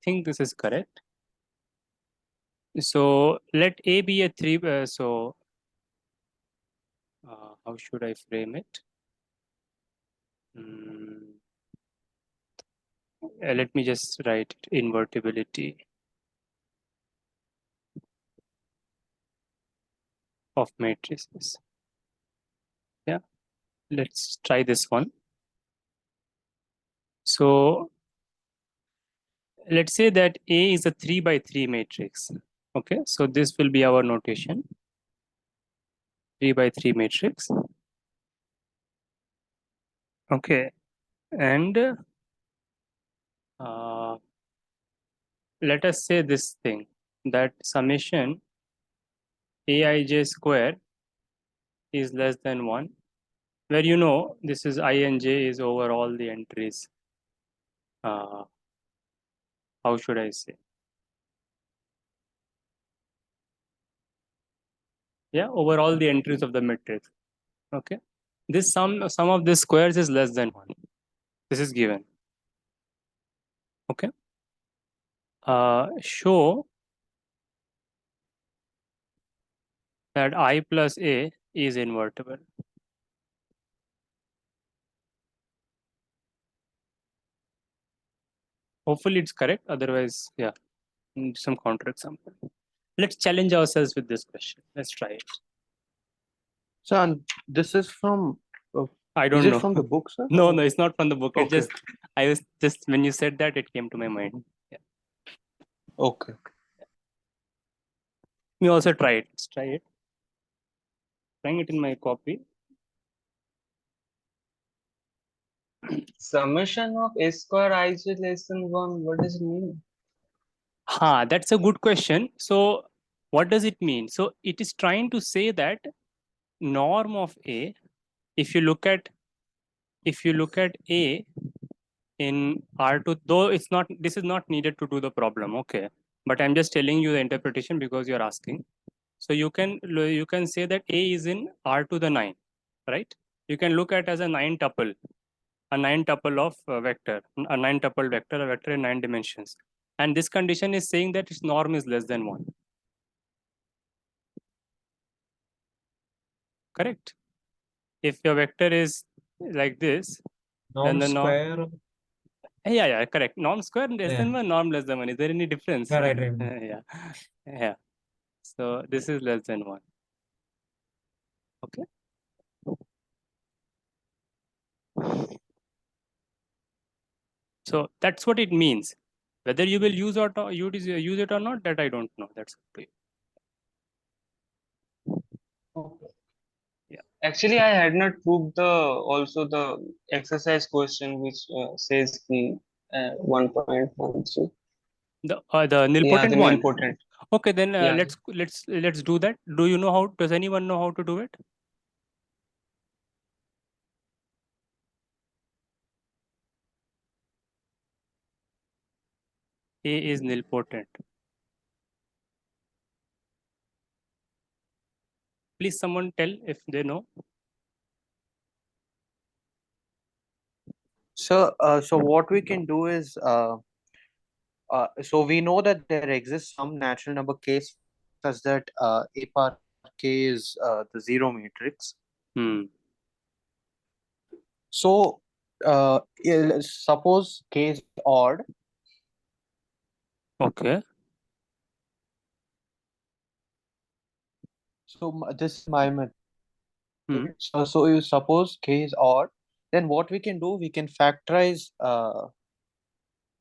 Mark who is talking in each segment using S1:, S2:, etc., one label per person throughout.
S1: think this is correct. So let A be a 3. How should I frame it? Let me just write it, invertibility of matrices. Yeah, let's try this one. So let's say that A is a 3 by 3 matrix. Okay, so this will be our notation, 3 by 3 matrix. Okay, and let us say this thing, that summation Aij square is less than 1, where this is I and j is over all the entries. How should I say? Yeah, over all the entries of the matrix. Okay, this sum of the squares is less than 1. This is given. Okay, show that I plus A is invertible. Hopefully it's correct. Otherwise, yeah, some counterexample. Let's challenge ourselves with this question. Let's try it.
S2: So, and this is from,
S1: I don't
S2: is it
S1: know.
S2: from the book, sir?
S1: No, it's not from the book. It
S2: Okay.
S1: I was just, when you said that, it came to my mind. Yeah.
S2: Okay.
S1: We also try it. Let's try it. Trying it in my copy.
S3: Summation of a square ij less than 1, what does it mean?
S1: That's a good question. So what does it mean? So it is trying to say that norm of A, if you look at A in R2, though it's not, this is not needed to do the problem, okay, but I'm just telling you the interpretation because you're asking. So you can say that A is in R to the 9, right? You can look at as a 9 tuple, of vector, a 9 tuple vector, a vector in 9 dimensions, and this condition is saying that its norm is less than 1. Correct? If your vector is like this, then the norm.
S4: Square.
S1: Yeah, correct. Norm square less than 1, norm less than 1. Is there any difference?
S4: Yeah, right.
S1: Yeah. So this is less than 1. Okay. So that's what it means. Whether you will use it or not, that I don't know. That's up to you.
S3: Okay.
S1: Yeah.
S3: Actually, I had not proved also the exercise question which says the 1.13.
S1: The nilpotent
S3: the
S1: one.
S3: nilpotent.
S1: Okay, then
S3: Yeah.
S1: let's do that. Do you know how? Does anyone know how to do it? A is nilpotent. Please, someone tell if they know.
S2: So, so what we can do is, so we know that there exists some natural number k such that A power k is the zero matrix. So, suppose k is odd.
S1: Okay.
S2: So this is my method. So you suppose k is odd, then what we can do, we can factorize.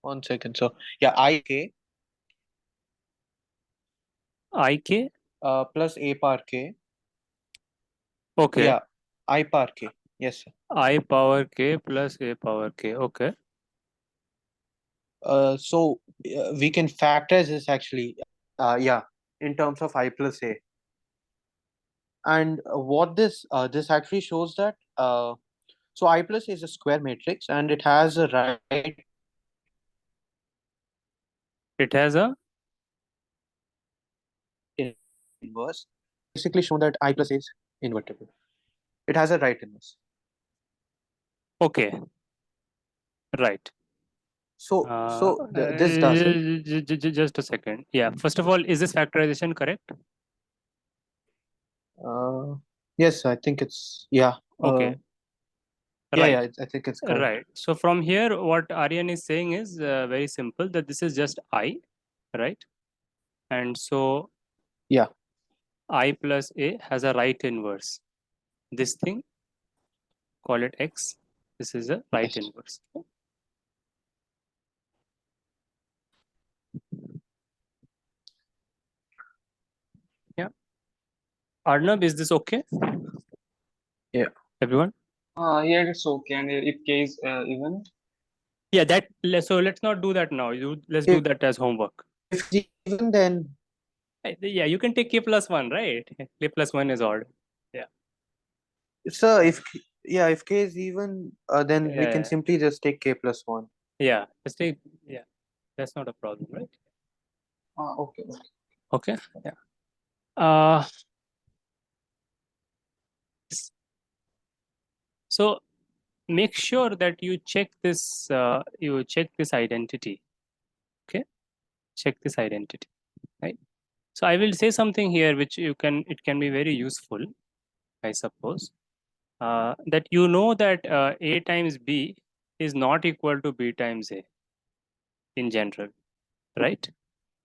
S2: 1 second. So yeah, ik plus A power k.
S1: Okay.
S2: Yeah, I power k. Yes, sir.
S1: I power k plus A power k. Okay.
S2: So we can factorize this actually. Yeah, in terms of I plus A. And what this actually shows that so I plus A is a square matrix and it has a right.
S1: It has a
S2: inverse. Basically shown that I plus A is invertible. It has a right inverse.
S1: Okay. Right.
S2: This does it.
S1: Just a second. Yeah. First of all, is this factorization correct?
S2: Yes, I think it's yeah.
S1: Okay.
S2: Yeah,
S1: Right.
S2: yeah, I think it's correct.
S1: Right. So from here, what Aryan is saying is very simple, that this is just I, right? And so
S2: Yeah.
S1: I plus A has a right inverse. This thing, call it X. This is a right
S2: Yes.
S1: inverse. Yeah. Arnab, is this okay?
S2: Yeah.
S1: Everyone?
S3: Yeah, it's okay. And if k is even,
S1: Yeah, so let's not do that now. Let's do that as homework.
S2: If it's even, then
S1: Yeah, you can take K plus 1, right? K plus 1 is odd. Yeah.
S2: so if k is even, then we can
S1: Yeah.
S2: simply just take k plus 1.
S1: Yeah. Let's take, yeah, that's not a problem, right?
S3: okay.
S1: Okay. Yeah. Uh, so make sure that you check this identity. Okay. Check this identity, right? So I will say something here which it can be very useful, I suppose. That you know that A times B is not equal to B times A in general, right?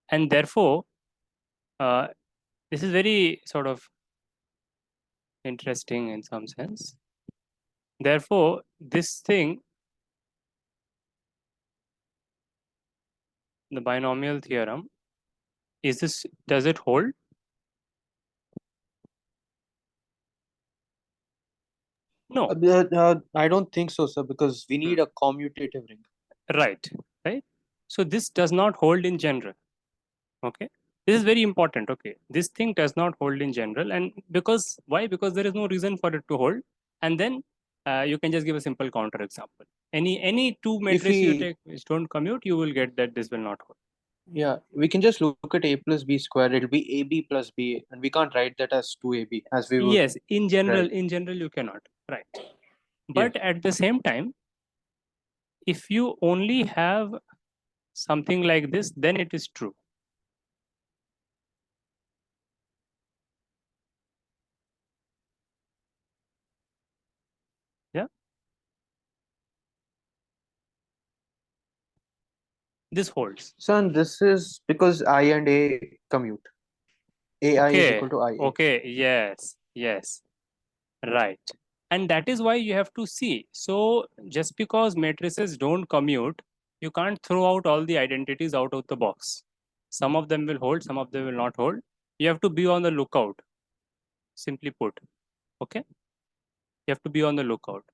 S1: And therefore, uh, this is very sort of interesting in some sense. Therefore, this thing, the binomial theorem, does it hold? No,
S2: I don't think so, sir, because we need a commutative ring.
S1: right, right. So this does not hold in general. Okay, this is very important. Okay, this thing does not hold in general, and because why? Because there is no reason for it to hold, and then you can just give a simple counter example. Any two
S2: If
S1: matrices you
S2: we
S1: take which don't commute, you will get that this will not hold.
S2: Yeah, we can just look at a plus b square. It'll be ab plus b, and we can't write that as 2ab as we would
S1: Yes,
S2: write.
S1: in general you cannot, right?
S2: Yeah.
S1: But at the same time, if you only have something like this, then it is true. Yeah, this holds.
S2: So, and this is because I and a commute. AI is
S1: Okay,
S2: equal to IA.
S1: okay, yes, yes, right. And that is why you have to see. So just because matrices don't commute, you can't throw out all the identities out of the box. Some of them will hold, some of them will not hold. You have to be on the lookout, simply put. Okay, you have to be on the lookout.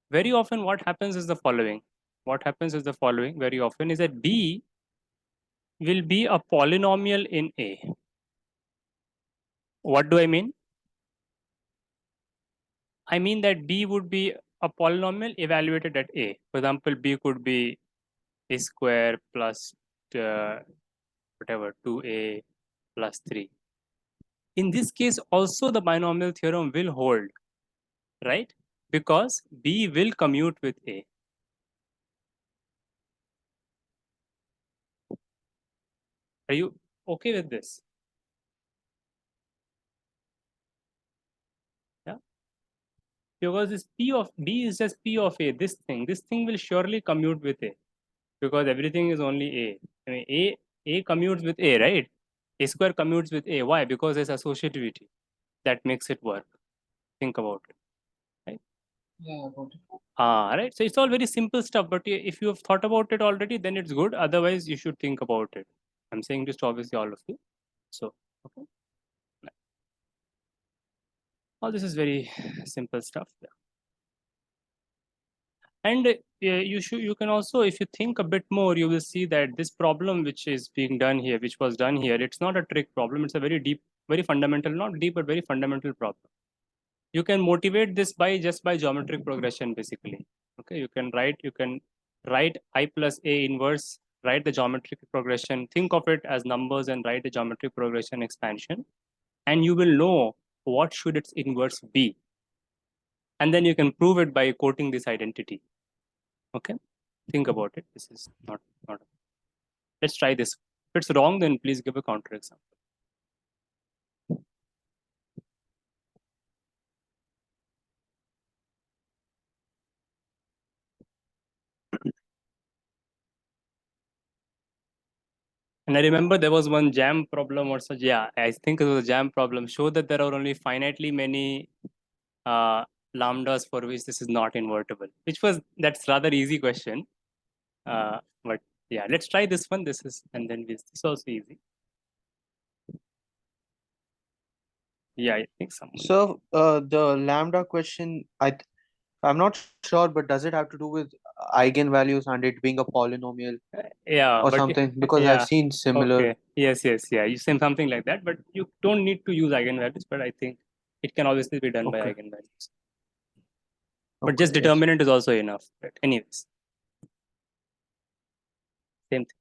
S1: Very often what happens is the following. What happens is the following very often is that B will be a polynomial in A. What do I mean? I mean that B would be a polynomial evaluated at A. For example, B could be A square plus whatever 2A plus 3. In this case, also the binomial theorem will hold, right? Because B will commute with A. Are you okay with this? Yeah. Because this P of B is just P of A. This thing will surely commute with A because everything is only A. I mean, A commutes with A, right? A square commutes with A. Why? Because there's associativity that makes it work. Think about it, right?
S3: Yeah, got it.
S1: Right. So it's all very simple stuff, but if you have thought about it already, then it's good. Otherwise, you should think about it. I'm saying this to obviously all of you. So, okay. All this is very simple stuff. Yeah. And you can also, if you think a bit more, you will see that this problem which is being done here, which was done here, it's not a trick problem. It's a very deep, very fundamental, not deep, but very fundamental problem. You can motivate this by just by geometric progression, basically. Okay, you can write I plus A inverse, write the geometric progression, think of it as numbers and write the geometric progression expansion, and you will know what should its inverse be. And then you can prove it by quoting this identity. Okay. think about it. This is not. Let's try this. If it's wrong, then please give a counter example. And I remember there was one jam problem or such. Yeah, I think it was a jam problem. Show that there are only finitely many lambdas for which this is not invertible. That's rather easy question. But yeah, let's try this one. This is also easy. Yeah, I think someone.
S2: So the lambda question, I'm not sure, but does it have to do with eigenvalues and it being a polynomial
S1: Yeah,
S2: or
S1: but
S2: something? Because I've
S1: yeah,
S2: seen similar.
S1: okay. Yes, yeah. You say something like that, but you don't need to use eigenvalues. But I think it can obviously be done by
S2: Okay.
S1: eigenvalues. But
S2: Okay,
S1: just
S2: yes.
S1: determinant is also enough. But anyways, same thing.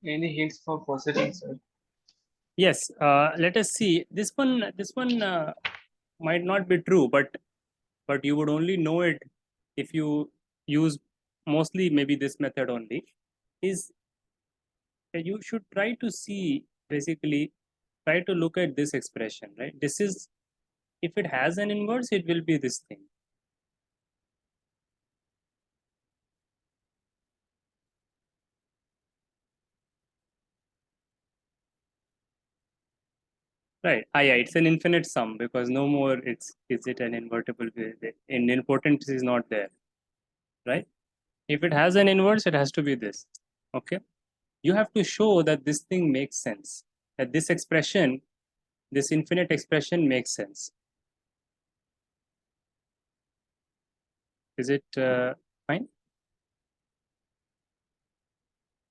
S3: Any hints for proceeding, sir?
S1: Yes. Let us see. This one might not be true, but you would only know it if you use mostly maybe this method only. Is you should try to see, basically try to look at this expression, right? This is, if it has an inverse, it will be this thing. Right. Yeah, it's an infinite sum because no more is it an invertible? In importance is not there, right? If it has an inverse, it has to be this. Okay. You have to show that this thing makes sense. That this expression, this infinite expression makes sense. Is it fine?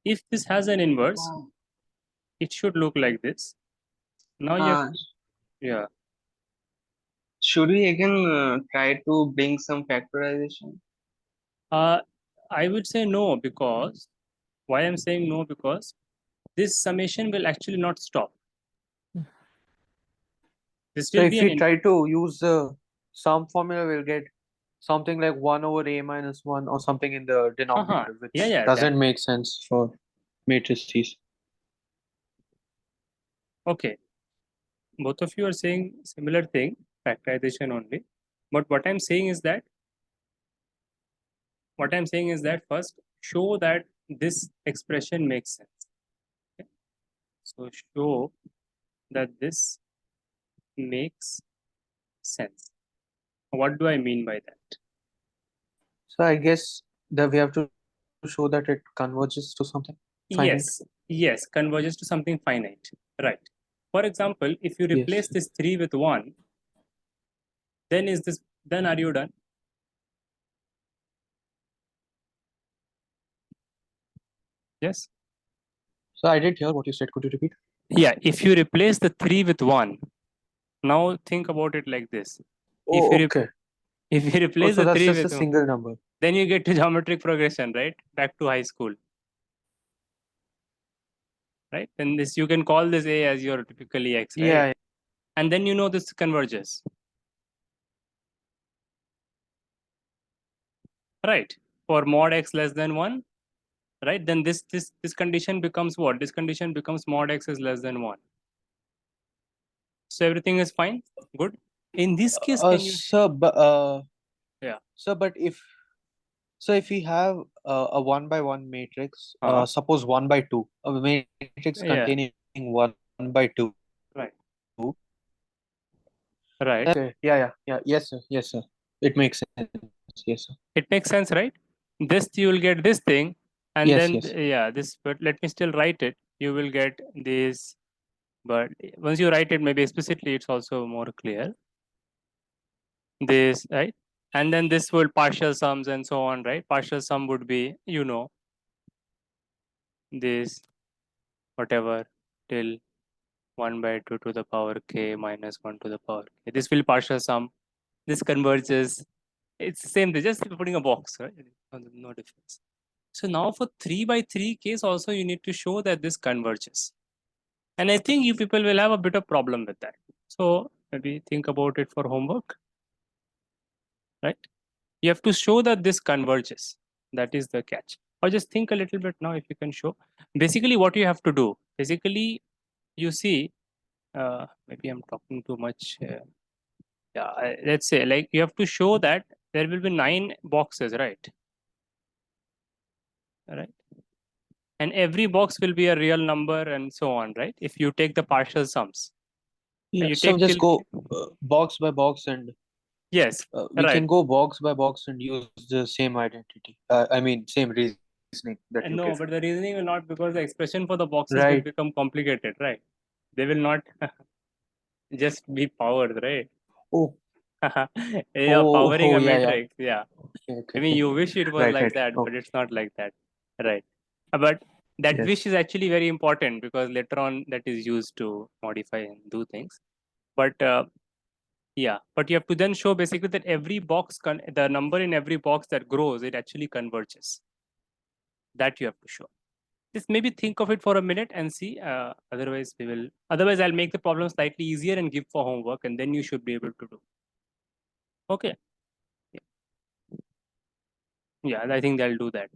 S1: If this has an inverse, it should look like this. Now you have, yeah.
S3: Should we again try to bring some factorization?
S1: I would say no, because why I'm saying no, because this summation will actually not stop. This
S2: So
S1: will
S2: if
S1: be
S2: we try to use the sum formula, we'll get something like 1 over a minus 1 or something in the denominator, which
S1: Yeah,
S2: doesn't make sense for matrices.
S1: okay. Both of you are saying similar thing, factorization only. But what I'm saying is that first show that this expression makes sense. Okay? So show that this makes sense. What do I mean by that?
S2: So I guess that we have to show that it converges to something finite.
S1: Yes, converges to something finite. Right. For example, if you
S2: Yes.
S1: replace this 3 with 1, then are you done? Yes.
S2: So I didn't hear what you said. Could you repeat?
S1: Yeah, if you replace the 3 with 1, now think about it like this. If you
S2: Oh, okay.
S1: if you
S2: Oh,
S1: replace
S2: so
S1: the
S2: that's
S1: 3
S2: just a
S1: with 1,
S2: single number.
S1: then you get to geometric progression, right? Back to high school, right? And this, you can call this A as your typically X, right?
S2: Yeah.
S1: And then you know this converges, right? For mod X less than 1, right? Then this condition becomes what? This condition becomes mod X is less than 1. So everything is fine, good. In this case, can you?
S2: Sir, but
S1: Yeah.
S2: sir, but if we have a 1 by 1 matrix,
S1: Uh-huh.
S2: suppose 1 by 2, a matrix
S1: Yeah.
S2: containing 1 by 2.
S1: Right.
S2: Then,
S1: Right.
S2: okay. Yeah. Yes, sir. It makes sense. Yes, sir.
S1: It makes sense, right? This you will get this thing, and
S2: Yes,
S1: then
S2: yes.
S1: yeah, this. But let me still write it. You will get this, but once you write it, maybe explicitly, it's also more clear. This, right? And then this will partial sums and so on, right? Partial sum would be, this whatever till 1 by 2 to the power k minus 1 to the power k. This will partial sum. This converges. It's the same thing, just putting a box, right? No difference. So now for 3 by 3 case also you need to show that this converges. And I think you people will have a bit of problem with that. So maybe think about it for homework, right? You have to show that this converges. That is the catch. Or just think a little bit now if you can show. Basically what you have to do, basically you see, maybe I'm talking too much. Yeah, let's say like you have to show that there will be 9 boxes, right? Right. And every box will be a real number and so on, right? If you take the partial sums.
S2: Yeah.
S1: You
S2: So
S1: take
S2: just
S1: till
S2: go box by box, and
S1: yes,
S2: we
S1: right.
S2: can go box by box and use the same identity. I mean, same reasoning that you give.
S1: No, but the reasoning will not, because the expression for the boxes will
S2: Right.
S1: become complicated, right? They will not just be powered, right?
S2: Oh,
S1: Yeah, powering a
S2: yeah.
S1: matrix. Yeah. I mean,
S2: Okay.
S1: you wish it was like
S2: Right.
S1: that,
S2: Oh,
S1: but it's not like that, right? But that
S2: yes.
S1: wish is actually very important because later on that is used to modify and do things. But yeah, but you have to then show basically that every box, the number in every box that grows, it actually converges. That you have to show. Just maybe think of it for a minute and see. Otherwise, I'll make the problem slightly easier and give for homework, and then you should be able to do. Okay. Yeah, I think they'll do that.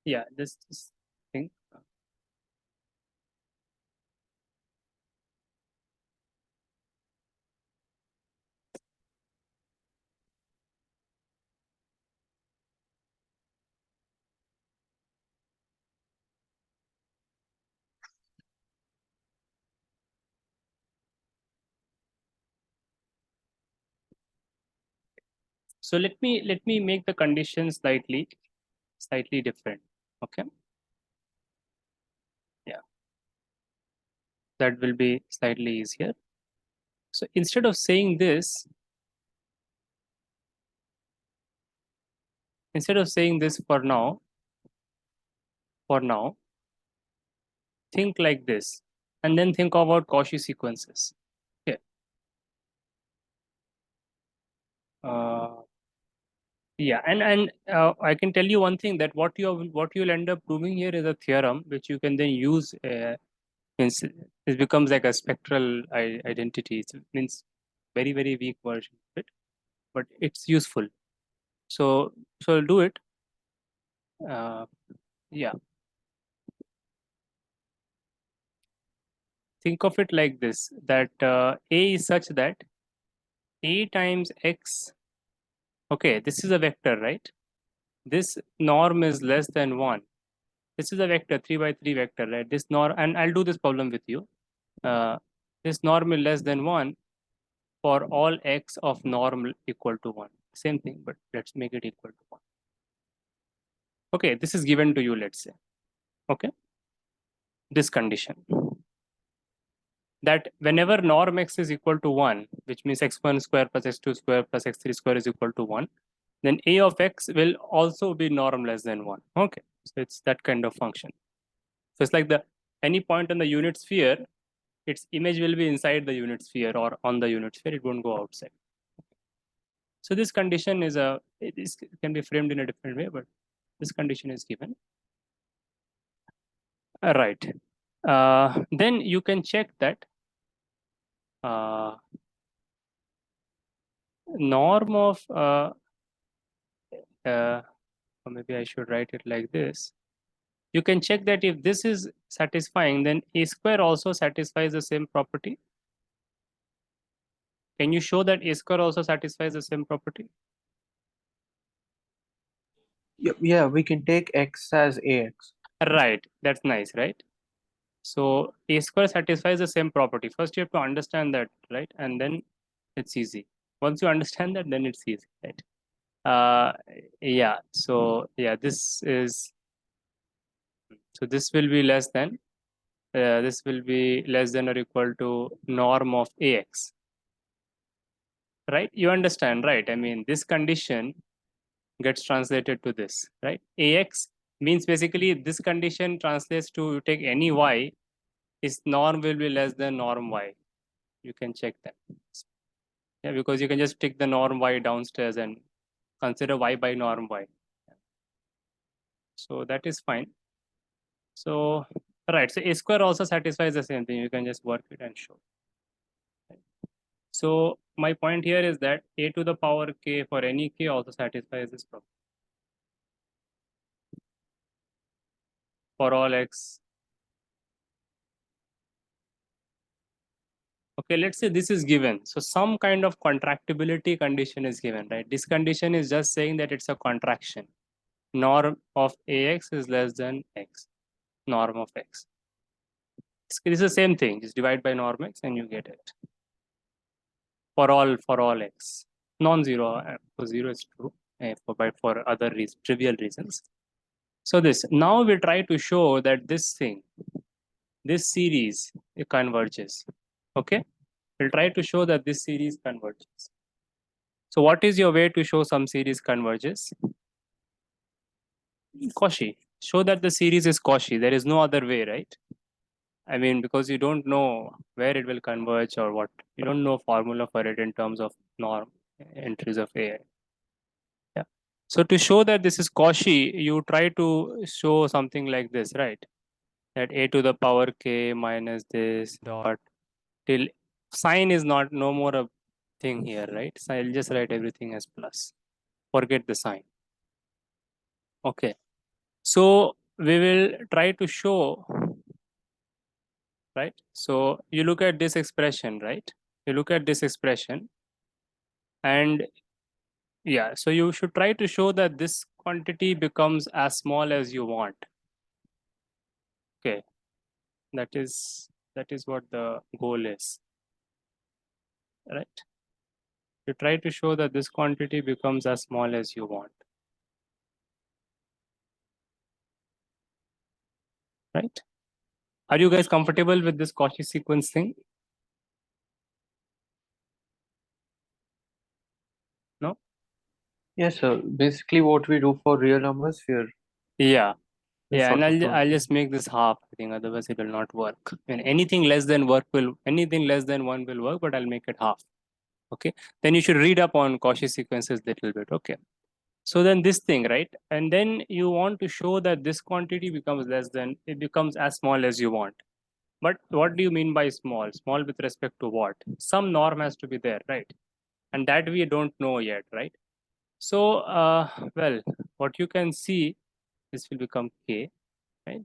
S1: Yeah, this thing. So let me make the conditions slightly different. Okay. Yeah, that will be slightly easier. So instead of saying this, for now, think like this, and then think about Cauchy sequences. Okay. Uh, yeah, and I can tell you one thing, that what you'll end up proving here is a theorem which you can then use. Means it becomes like a spectral identity. It means very weak version of it, but it's useful. So do it. Uh, yeah, think of it like this: that A is such that A times X. Okay, this is a vector, right? This norm is less than 1. This is a vector, 3 by 3 vector, right? This norm, and I'll do this problem with you. Uh, this norm is less than 1 for all x of norm equal to 1. Same thing, but let's make it equal to 1. Okay, this is given to you, let's say. Okay, this condition, that whenever norm x is equal to 1, which means x1 square plus x2 square plus x3 square is equal to 1, then a of x will also be norm less than 1. Okay, so it's that kind of function. So it's like the any point on the unit sphere, its image will be inside the unit sphere or on the unit sphere, it won't go outside. So this condition is it can be framed in a different way, but this condition is given. Right. Then you can check that norm of or maybe I should write it like this. You can check that if this is satisfying, then a square also satisfies the same property. Can you show that a square also satisfies the same property?
S2: Yeah, we can take x as ax.
S1: Right, that's nice, right? So a square satisfies the same property. First, you have to understand that, right? And then it's easy. Once you understand that, then it's easy, right? Yeah. So yeah, this is, so this will be less than, this will be less than or equal to norm of ax, right? You understand, right? I mean, this condition gets translated to this, right? Ax means basically this condition translates to, you take any y, its norm will be less than norm y. You can check that. Yeah, because you can just take the norm y downstairs and consider y by norm y. So that is fine. So right, so a square also satisfies the same thing. You can just work it and show. So my point here is that a to the power k for any k also satisfies this problem for all x. Okay, let's say this is given. So some kind of contractibility condition is given, right? This condition is just saying that it's a contraction. Norm of ax is less than x, norm of x. It's the same thing. Just divide by norm x and you get it. For all x. Non-zero, for zero is true, but for other reasons, trivial reasons. So this, now we try to show that this thing, this series, it converges. Okay, we'll try to show that this series converges. So what is your way to show some series converges? Cauchy. Show that the series is Cauchy. There is no other way, right? I mean, because you don't know where it will converge or what. You don't know formula for it in terms of norm entries of A. Yeah. So to show that this is Cauchy, you try to show something like this, right? That a to the power k minus this dot till sign is not no more a thing here, right? So I'll just write everything as plus. Forget the sign. Okay. So we will try to show, right? So you look at this expression, right? You look at this expression, and yeah, so you should try to show that this quantity becomes as small as you want. Okay, that is what the goal is, right? You try to show that this quantity becomes as small as you want, right? Are you guys comfortable with this Cauchy sequence thing? No?
S2: Yes, sir. Basically, what we do for real numbers, we're
S1: Yeah.
S2: this
S1: Yeah, and
S2: sort of
S1: I'll
S2: doing.
S1: just make this half, I think, otherwise it will not work. And anything less than anything less than 1 will work, but I'll make it half. Okay. Then you should read up on Cauchy sequences little bit. Okay. So then this thing, right? And then you want to show that this quantity becomes it becomes as small as you want. But what do you mean by small? Small with respect to what? Some norm has to be there, right? And that we don't know yet, right? So, well, what you can see, this will become K, right?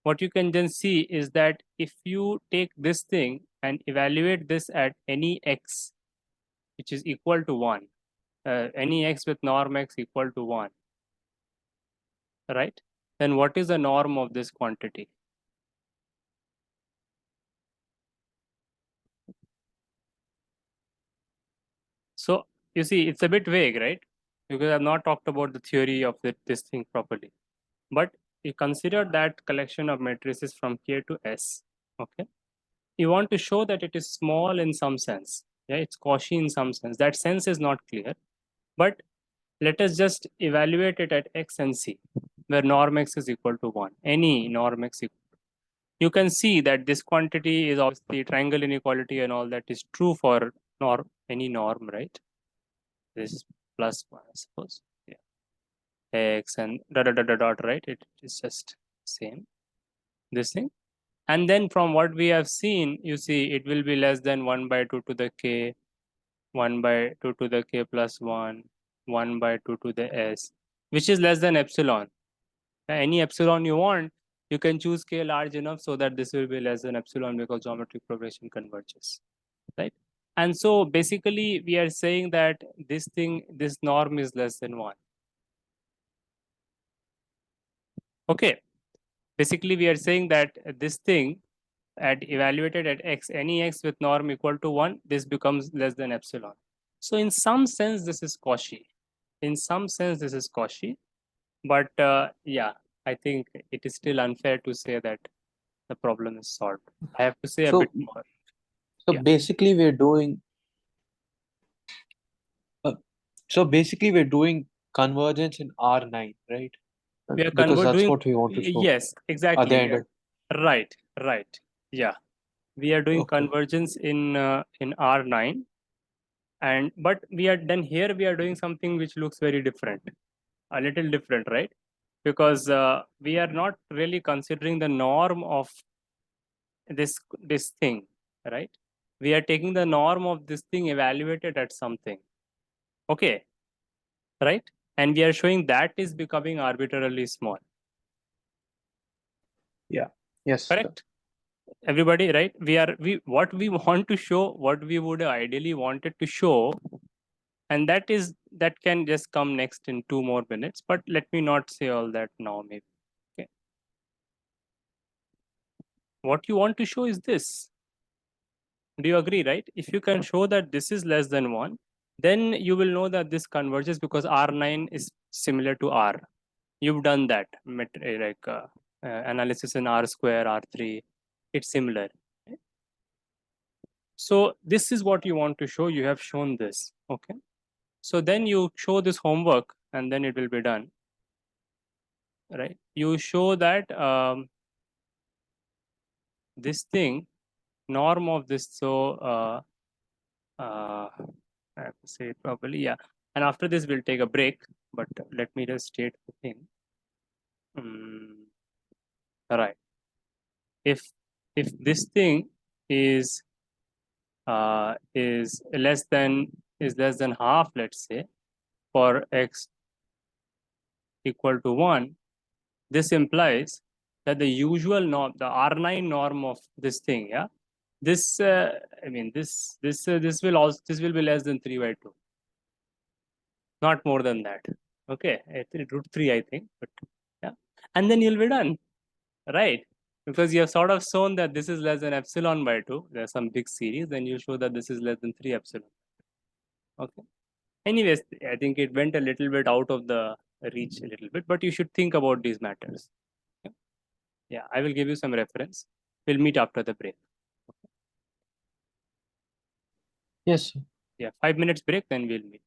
S1: What you can then see is that if you take this thing and evaluate this at any x, which is equal to 1, any x with norm x equal to 1, right? Then what is the norm of this quantity? So you see, it's a bit vague, right? Because I've not talked about the theory of this thing properly. But you consider that collection of matrices from K to S, okay? You want to show that it is small in some sense. Yeah, it's Cauchy in some sense. That sense is not clear. But let us just evaluate it at x and c, where norm x is equal to 1. Any norm x equal. You can see that this quantity is obviously triangle inequality and all that is true for any norm, right? This is plus 1, I suppose. Yeah. X and dot dot dot dot, dot, right? It is just same. This thing. And then from what we have seen, you see it will be less than 1 by 2 to the k, 1 by 2 to the k plus 1, 1 by 2 to the s, which is less than epsilon. Any epsilon you want, you can choose k large enough so that this will be less than epsilon because geometric progression converges, right? And so basically we are saying that this norm is less than 1. Okay, basically we are saying that this thing at evaluated at x, any x with norm equal to 1, this becomes less than epsilon. So in some sense this is Cauchy. In some sense this is Cauchy, but yeah, I think it is still unfair to say that the problem is solved. I have to say a bit
S2: So,
S1: more.
S2: so
S1: Yeah.
S2: basically, we're doing. Uh, so basically, we're doing convergence in R9, right?
S1: We are
S2: Because that's
S1: doing,
S2: what we want to show
S1: yes,
S2: at the
S1: exactly.
S2: end of.
S1: Right, right. Yeah. We are doing
S2: Okay.
S1: convergence in R9, and but here we are doing something which looks very different, a little different, right? Because we are not really considering the norm of this thing, right? We are taking the norm of this thing evaluated at something. Okay, right? And we are showing that is becoming arbitrarily small.
S2: Yeah. Yes, sir.
S1: Correct? Everybody, right? We what we want to show, what we would ideally wanted to show, and that can just come next in 2 more minutes. But let me not say all that now, maybe. Okay. What you want to show is this. Do you agree, right? If you can show that this is less than 1, then you will know that this converges because R9 is similar to R. You've done that, analysis in R square, R3. It's similar. So this is what you want to show. You have shown this. Okay. So then you show this homework and then it will be done. Right. You show that this thing, norm of this. So I have to say it properly. Yeah. And after this, we'll take a break. But let me just state the thing. All right. If this thing is is less than half, let's say, for x equal to 1, this implies that the usual norm, the R9 norm of this thing, yeah, this I mean this will be less than 3 by 2, not more than that. Okay, root 3 I think, but yeah, and then you'll be done, right? Because you have sort of shown that this is less than epsilon by 2. There's some big series, then you show that this is less than 3 epsilon. Okay. Anyways, I think it went a little bit out of the reach a little bit, but you should think about these matters. Yeah, I will give you some reference. We'll meet after the break.
S2: Yes, sir.
S1: Yeah, 5 minutes break, then we'll meet.